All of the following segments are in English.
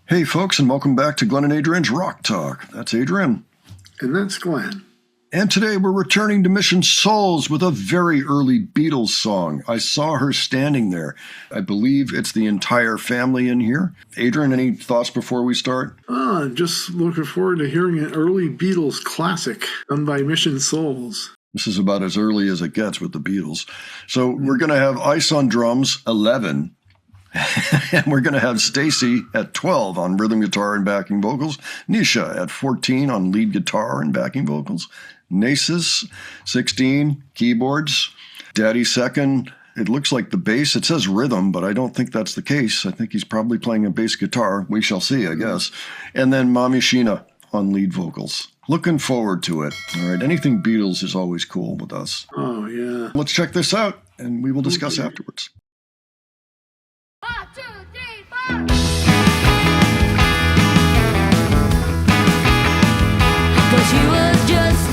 Hey, folks, and welcome back to Glenn and Adrian's Rock Talk. That's Adrian. And that's Glenn. And today we're returning to Mission Souls with a very early Beatles song. I saw her standing there. I believe it's the entire family in here. Adrian, any thoughts before we start? Just looking forward to hearing an early Beatles classic done by Mission Souls. This is about as early as it gets with the Beatles. So we're going to have Ice on drums, 11. And we're going to have Stacy at 12 on rhythm guitar and backing vocals. Nisha at 14 on lead guitar and backing vocals. Nasus, 16, keyboards. Daddy second. It looks like the bass. It says rhythm, but I don't think that's the case. I think he's probably playing a bass guitar. We shall see, I guess. And then Mommy Sheena on lead vocals. Looking forward to it. All right, anything Beatles is always cool with us. Oh, yeah. Let's check this out, and we will discuss afterwards. 1, 2, 3, 4. Cause she was just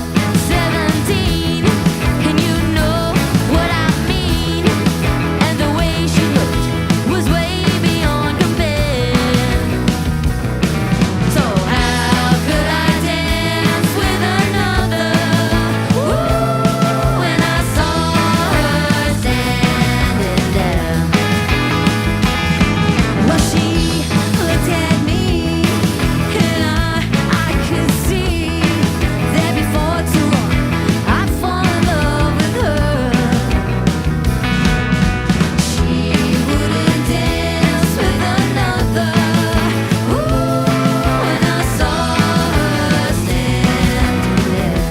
17, and you know what I mean. And the way she looked was way beyond compare. So how could I dance with another? Ooh, when I saw her standing there. Well, she looked at me, and I could see that before too long I'd fall in love with her. She wouldn't dance with another. Ooh, when I saw her standing there.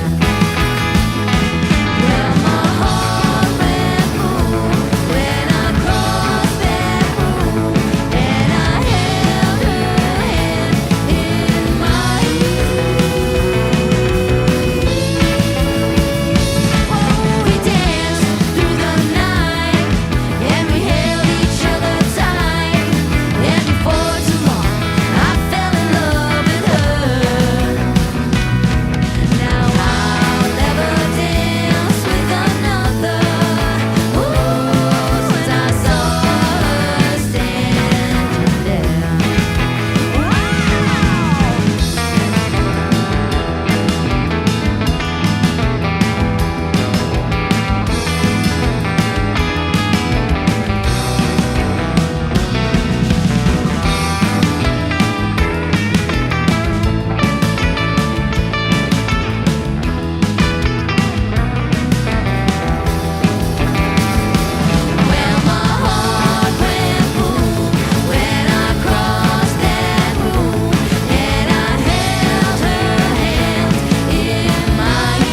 Well, my heart went boom when I crossed that room, and I held her hand in mine. Oh, we danced through the night, and we held each other tight. And before too long, I fell in love with her. Now I'll never dance with another. Ooh, since I saw her standing there. Well, my heart went boom when I crossed that room, and I held her hand in mine.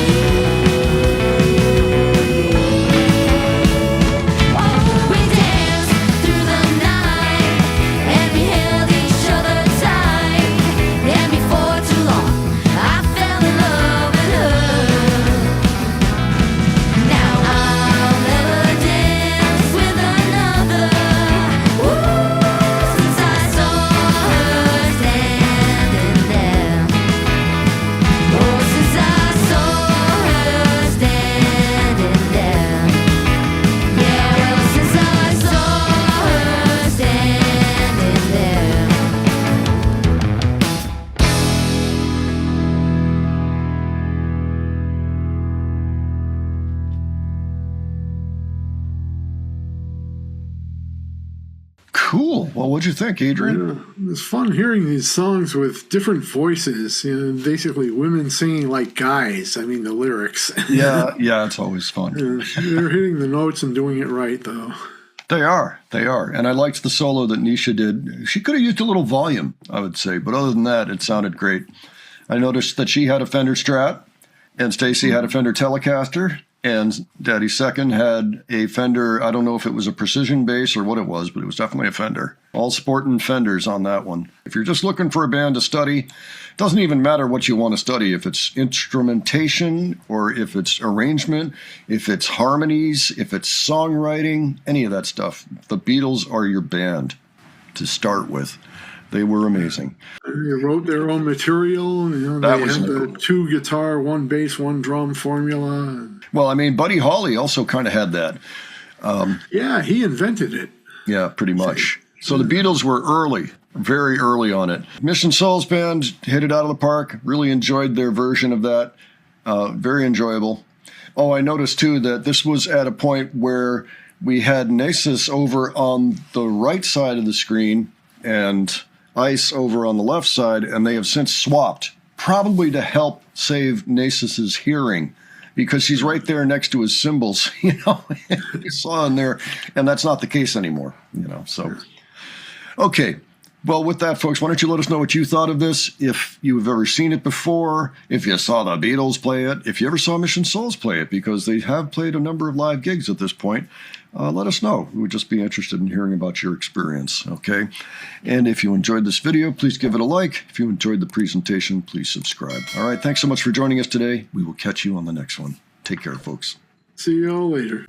Oh, we danced through the night, and we held each other tight. And before too long, I fell in love with her. Now I'll never dance with another. Ooh, since I saw her standing there. Oh, since I saw her standing there. Yeah, well, since I saw her standing there. Cool. Well, what'd you think, Adrian? It's fun hearing these songs with different voices, basically women singing like guys. I mean, the lyrics. Yeah, it's always fun. They're hitting the notes and doing it right, though. They are. And I liked the solo that Nisha did. She could have used a little volume, I would say, but other than that, it sounded great. I noticed that she had a Fender Strat, and Stacy had a Fender Telecaster, and Daddy Second had a Fender, I don't know if it was a precision bass or what it was, but it was definitely a Fender. All sporting Fenders on that one. If you're just looking for a band to study, it doesn't even matter what you want to study, if it's instrumentation or if it's arrangement, if it's harmonies, if it's songwriting, any of that stuff. The Beatles are your band to start with. They were amazing. They wrote their own material. That They was had cool. the 2 guitar, 1 bass, 1 drum formula. Well, I mean, Buddy Holly also kind of had that. Yeah, he invented it. Yeah, pretty much. So the Beatles were early very early on it. Mission Souls Band hit it out of the park. Really enjoyed their version of that. Very enjoyable. Oh, I noticed too that this was at a point where we had Nasus over on the right side of the screen and Ice over on the left side, and they have since swapped, probably to help save Nasus's hearing, because she's right there next to his cymbals, you saw in there, and that's not the case anymore, so. Okay. Well, with that, folks, why don't you let us know what you thought of this? If you've ever seen it before, if you saw the Beatles play it, if you ever saw Mission Souls play it, because they have played a number of live gigs at this point, let us know. We would just be interested in hearing about your experience, okay? And if you enjoyed this video, please give it a like. If you enjoyed the presentation, please subscribe. All right, thanks so much for joining us today. We will catch you on the next one. Take care, folks. See y'all later.